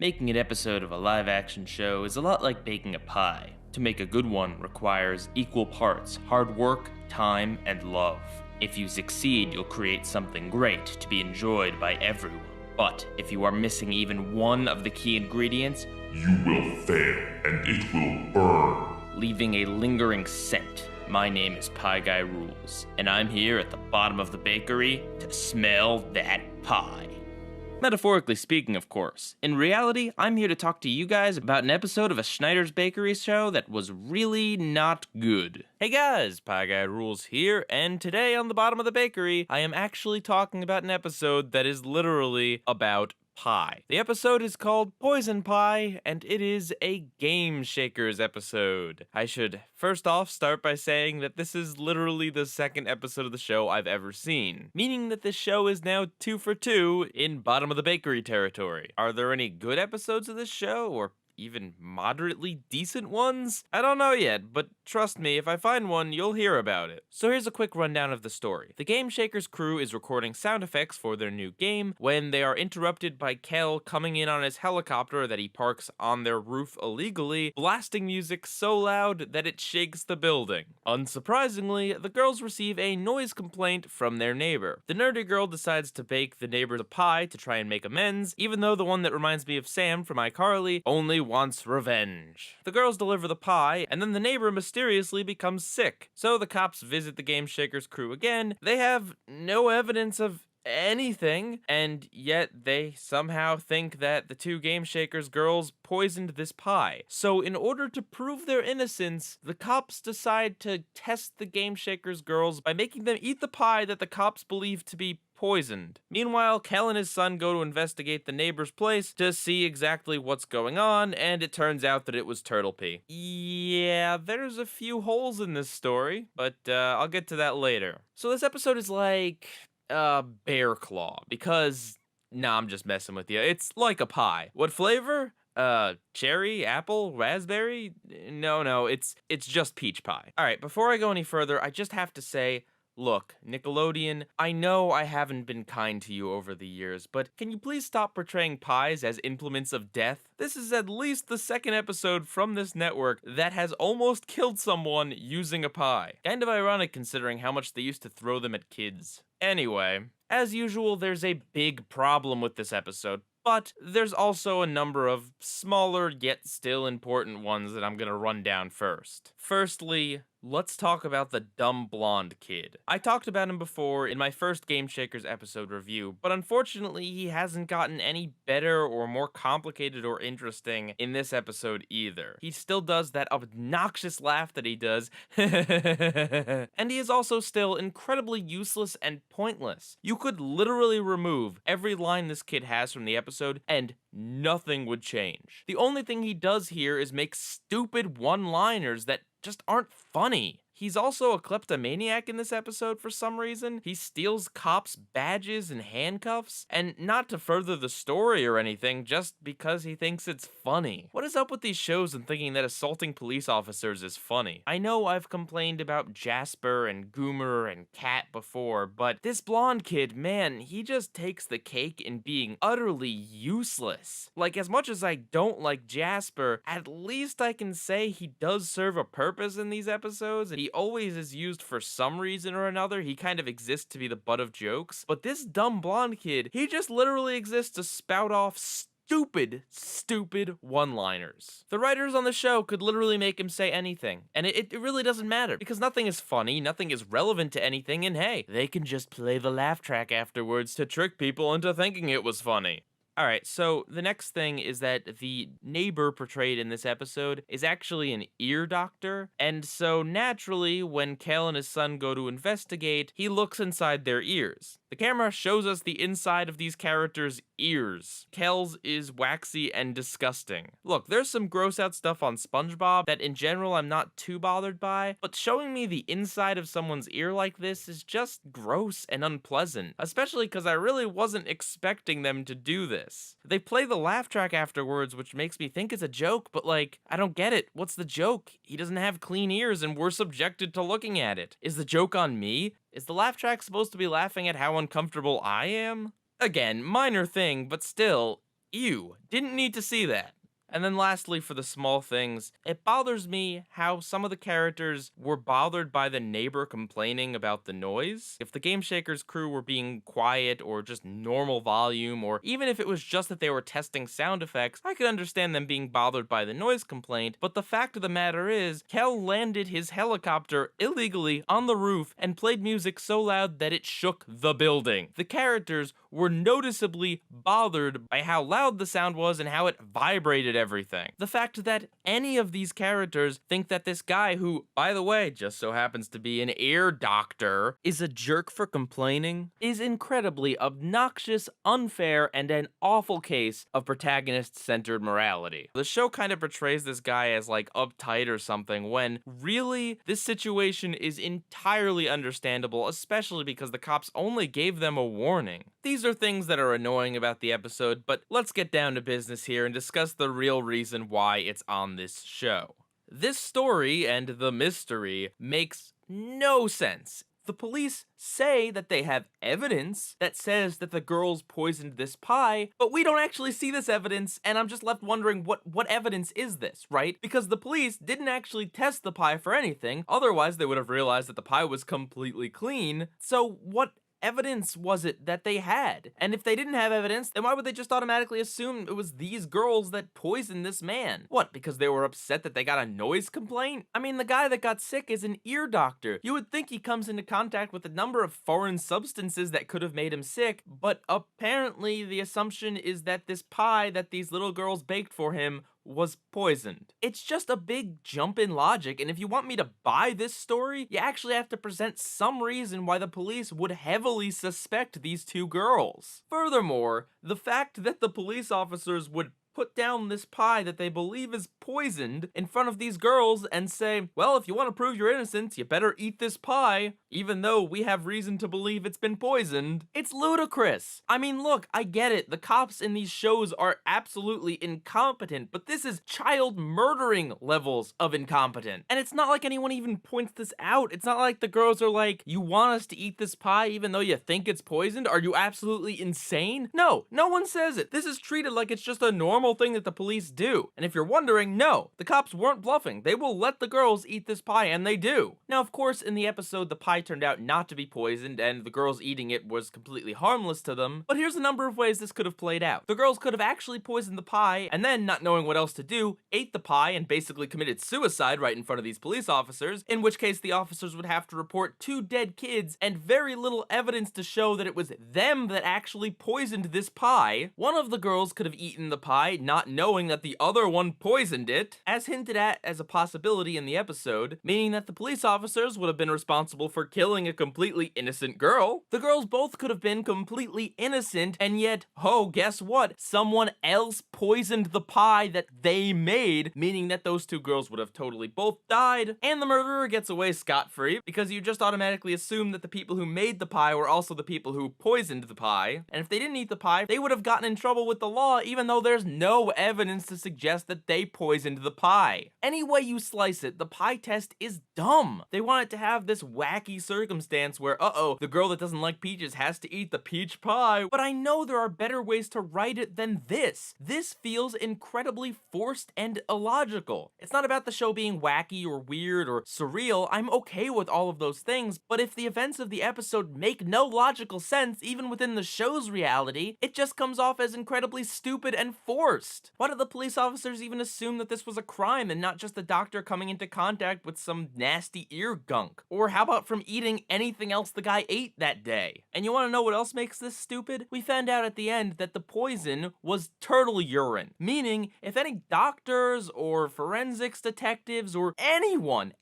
Making an episode of a live-action show is a lot like baking a pie. To make a good one requires equal parts hard work, time, and love. If you succeed, you'll create something great to be enjoyed by everyone. But if you are missing even one of the key ingredients, you will fail, and it will burn, leaving a lingering scent. My name is Pie Guy Rules, and I'm here at the bottom of the bakery to smell that pie. Metaphorically speaking, of course. In reality, I'm here to talk to you guys about an episode of a Schneider's Bakery show that was really not good. Hey guys, Pie Guy Rules here, and today on the bottom of the bakery, I am actually talking about an episode that is literally about pie. The episode is called Poison Pie, and it is a Game Shakers episode. I should first off start by saying that this is literally the second episode of the show I've ever seen, meaning that this show is now 2 for 2 in bottom of the bakery territory. Are there any good episodes of this show, or even moderately decent ones? I don't know yet, but trust me, if I find one, you'll hear about it. So here's a quick rundown of the story. The Game Shakers crew is recording sound effects for their new game when they are interrupted by Kel coming in on his helicopter that he parks on their roof illegally, blasting music so loud that it shakes the building. Unsurprisingly, the girls receive a noise complaint from their neighbor. The nerdy girl decides to bake the neighbor a pie to try and make amends, even though the one that reminds me of Sam from iCarly only wants revenge. The girls deliver the pie, and then the neighbor mysteriously becomes sick. So the cops visit the Game Shakers crew again. They have no evidence of anything, and yet they somehow think that the two Game Shakers girls poisoned this pie. So in order to prove their innocence, the cops decide to test the Game Shakers girls by making them eat the pie that the cops believe to be poisoned. Meanwhile, Kel and his son go to investigate the neighbor's place to see exactly what's going on, and it turns out that it was turtle pee. Yeah, there's a few holes in this story, but I'll get to that later. So this episode is like bear claw, because nah, I'm just messing with you. It's like a pie. What flavor? Cherry, apple, raspberry? No, it's just peach pie. All right, before I go any further, I just have to say, look, Nickelodeon, I know I haven't been kind to you over the years, but can you please stop portraying pies as implements of death? This is at least the second episode from this network that has almost killed someone using a pie. Kind of ironic considering how much they used to throw them at kids. Anyway, as usual, there's a big problem with this episode, but there's also a number of smaller yet still important ones that I'm gonna run down first. Firstly, let's talk about the dumb blonde kid. I talked about him before in my first Game Shakers episode review, but unfortunately he hasn't gotten any better or more complicated or interesting in this episode either. He still does that obnoxious laugh that he does, and he is also still incredibly useless and pointless. You could literally remove every line this kid has from the episode and nothing would change. The only thing he does here is make stupid one-liners that just aren't funny. He's also a kleptomaniac in this episode for some reason. He steals cops' badges and handcuffs, and not to further the story or anything, just because he thinks it's funny. What is up with these shows and thinking that assaulting police officers is funny? I know I've complained about Jasper and Goomer and Kat before, but this blonde kid, man, he just takes the cake in being utterly useless. Like, as much as I don't like Jasper, at least I can say he does serve a purpose in these episodes, and he always is used for some reason or another. He kind of exists to be the butt of jokes. But this dumb blonde kid, he just literally exists to spout off stupid one-liners. The writers on the show could literally make him say anything, and it really doesn't matter, because nothing is funny, nothing is relevant to anything, and hey, they can just play the laugh track afterwards to trick people into thinking it was funny. Alright, so the next thing is that the neighbor portrayed in this episode is actually an ear doctor, and so naturally, when Kel and his son go to investigate, he looks inside their ears. The camera shows us the inside of these characters' ears. Kel's is waxy and disgusting. Look, there's some gross out stuff on SpongeBob that in general I'm not too bothered by, but showing me the inside of someone's ear like this is just gross and unpleasant, especially because I really wasn't expecting them to do this. They play the laugh track afterwards, which makes me think it's a joke, but like, I don't get it. What's the joke? He doesn't have clean ears and we're subjected to looking at it. Is the joke on me? Is the laugh track supposed to be laughing at how uncomfortable I am? Again, minor thing, but still, Ew, didn't need to see that. And then lastly, for the small things, it bothers me how some of the characters were bothered by the neighbor complaining about the noise. If the Game Shakers crew were being quiet or just normal volume, or even if it was just that they were testing sound effects, I could understand them being bothered by the noise complaint, but the fact of the matter is, Kel landed his helicopter illegally on the roof and played music so loud that it shook the building. The characters were noticeably bothered by how loud the sound was and how it vibrated everything. The fact that any of these characters think that this guy, who, by the way, just so happens to be an ear doctor, is a jerk for complaining, is incredibly obnoxious, unfair, and an awful case of protagonist-centered morality. The show kind of portrays this guy as like uptight or something, when really this situation is entirely understandable, especially because the cops only gave them a warning. These are things that are annoying about the episode, but let's get down to business here and discuss the real reason why it's on this show. This story and the mystery makes no sense. The police say that they have evidence that says that the girls poisoned this pie, but we don't actually see this evidence, and I'm just left wondering what evidence is this, right? Because the police didn't actually test the pie for anything, otherwise they would have realized that the pie was completely clean. So what evidence was it that they had? And if they didn't have evidence, then why would they just automatically assume it was these girls that poisoned this man? What, because they were upset that they got a noise complaint? I mean, the guy that got sick is an ear doctor. You would think he comes into contact with a number of foreign substances that could have made him sick, but apparently the assumption is that this pie that these little girls baked for him was poisoned. It's just a big jump in logic, and if you want me to buy this story, you actually have to present some reason why the police would heavily suspect these two girls. Furthermore, the fact that the police officers would put down this pie that they believe is poisoned in front of these girls and say, well, if you want to prove your innocence, you better eat this pie, even though we have reason to believe it's been poisoned. It's ludicrous. I mean, look, I get it. The cops in these shows are absolutely incompetent, but this is child murdering levels of incompetent. And it's not like anyone even points this out. It's not like the girls are like, you want us to eat this pie even though you think it's poisoned? Are you absolutely insane? No, no one says it. This is treated like it's just a normal thing that the police do. And if you're wondering, no, the cops weren't bluffing. They will let the girls eat this pie, and they do. Now, of course, in the episode, the pie turned out not to be poisoned, and the girls eating it was completely harmless to them, but here's a number of ways this could have played out. The girls could have actually poisoned the pie, and then, not knowing what else to do, ate the pie and basically committed suicide right in front of these police officers, in which case the officers would have to report 2 dead kids and very little evidence to show that it was them that actually poisoned this pie. One of the girls could have eaten the pie, not knowing that the other one poisoned it, as hinted at as a possibility in the episode, meaning that the police officers would have been responsible for killing a completely innocent girl. The girls both could have been completely innocent, and yet, oh, guess what? Someone else poisoned the pie that they made, meaning that those 2 girls would have totally both died, and the murderer gets away scot-free, because you just automatically assume that the people who made the pie were also the people who poisoned the pie, and if they didn't eat the pie, they would have gotten in trouble with the law, even though there's no evidence to suggest that they poisoned the pie. Any way you slice it, the pie test is dumb. They want it to have this wacky circumstance where, the girl that doesn't like peaches has to eat the peach pie, but I know there are better ways to write it than this. This feels incredibly forced and illogical. It's not about the show being wacky or weird or surreal. I'm okay with all of those things, but if the events of the episode make no logical sense, even within the show's reality, it just comes off as incredibly stupid and forced. Why did the police officers even assume that this was a crime and not just the doctor coming into contact with some nasty ear gunk? Or how about from eating anything else the guy ate that day? And you want to know what else makes this stupid? We found out at the end that the poison was turtle urine, meaning if any doctors or forensics detectives or anyone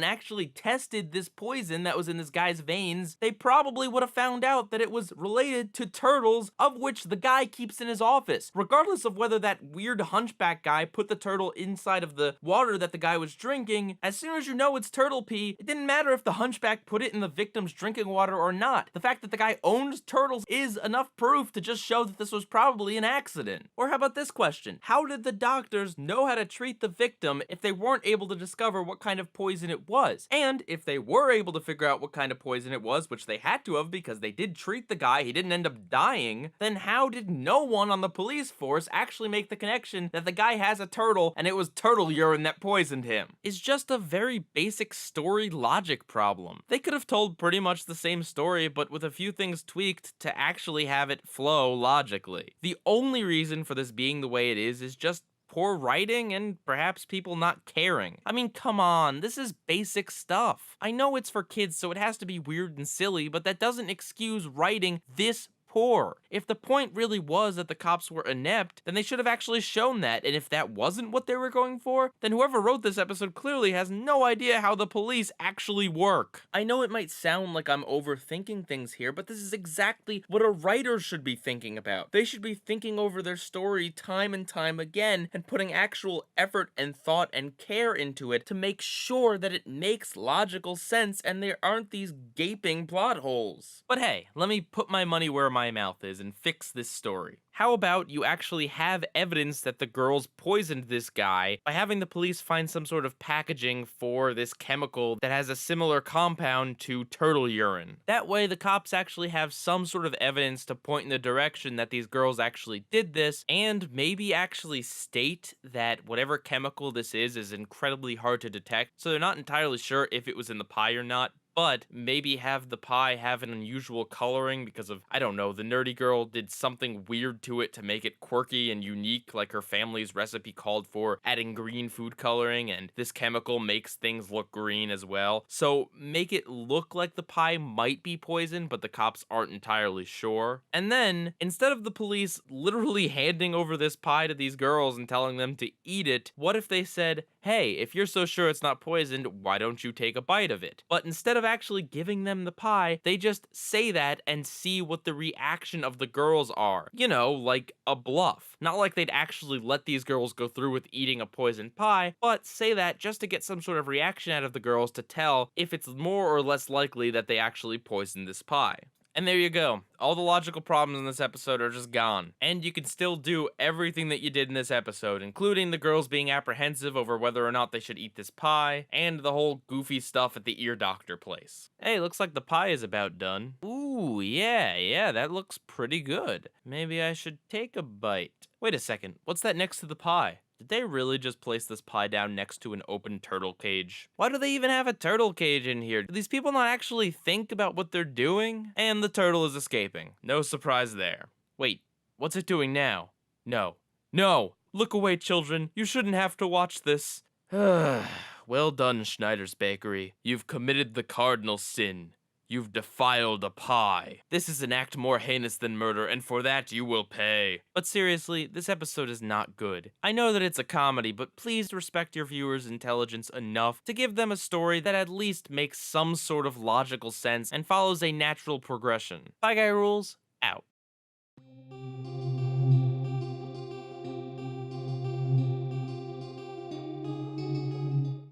actually tested this poison that was in this guy's veins, they probably would have found out that it was related to turtles, of which the guy keeps in his office, regardless of whether that weird hunchback guy put the turtle inside of the water that the guy was drinking. As soon as you know know it's turtle pee, it didn't matter if the hunchback put it in the victim's drinking water or not. The fact that the guy owns turtles is enough proof to just show that this was probably an accident. Or how about this question? How did the doctors know how to treat the victim if they weren't able to discover what kind of poison it was? And if they were able to figure out what kind of poison it was, which they had to have because they did treat the guy, he didn't end up dying, then how did no one on the police force actually make the connection that the guy has a turtle and it was turtle urine that poisoned him? It's just a very basic story logic problem. They could have told pretty much the same story, but with a few things tweaked to actually have it flow logically. The only reason for this being the way it is just poor writing and perhaps people not caring. I mean, come on, this is basic stuff. I know it's for kids, so it has to be weird and silly, but that doesn't excuse writing this poor. If the point really was that the cops were inept, then they should have actually shown that, and if that wasn't what they were going for, then whoever wrote this episode clearly has no idea how the police actually work. I know it might sound like I'm overthinking things here, but this is exactly what a writer should be thinking about. They should be thinking over their story time and time again, and putting actual effort and thought and care into it to make sure that it makes logical sense and there aren't these gaping plot holes. But hey, let me put my money where my mouth is and fix this story. How about you actually have evidence that the girls poisoned this guy by having the police find some sort of packaging for this chemical that has a similar compound to turtle urine. That way the cops actually have some sort of evidence to point in the direction that these girls actually did this, and maybe actually state that whatever chemical this is incredibly hard to detect, so they're not entirely sure if it was in the pie or not, but maybe have the pie have an unusual coloring because of, I don't know, the nerdy girl did something weird to it to make it quirky and unique, like her family's recipe called for adding green food coloring, and this chemical makes things look green as well. So make it look like the pie might be poison, but the cops aren't entirely sure. And then, instead of the police literally handing over this pie to these girls and telling them to eat it, what if they said, hey, if you're so sure it's not poisoned, why don't you take a bite of it? But instead of actually giving them the pie, they just say that and see what the reaction of the girls are. You know, like a bluff. Not like they'd actually let these girls go through with eating a poisoned pie, but say that just to get some sort of reaction out of the girls to tell if it's more or less likely that they actually poisoned this pie. And there you go. All the logical problems in this episode are just gone. And you can still do everything that you did in this episode, including the girls being apprehensive over whether or not they should eat this pie, and the whole goofy stuff at the ear doctor place. Hey, looks like the pie is about done. Ooh, yeah, that looks pretty good. Maybe I should take a bite. Wait a second, what's that next to the pie? Did they really just place this pie down next to an open turtle cage? Why do they even have a turtle cage in here? Do these people not actually think about what they're doing? And the turtle is escaping. No surprise there. Wait, what's it doing now? No. Look away, children. You shouldn't have to watch this. Well done, Schneider's Bakery. You've committed the cardinal sin. You've defiled a pie. This is an act more heinous than murder, and for that you will pay. But seriously, this episode is not good. I know that it's a comedy, but please respect your viewers' intelligence enough to give them a story that at least makes some sort of logical sense and follows a natural progression. Pie Guy Rules, out.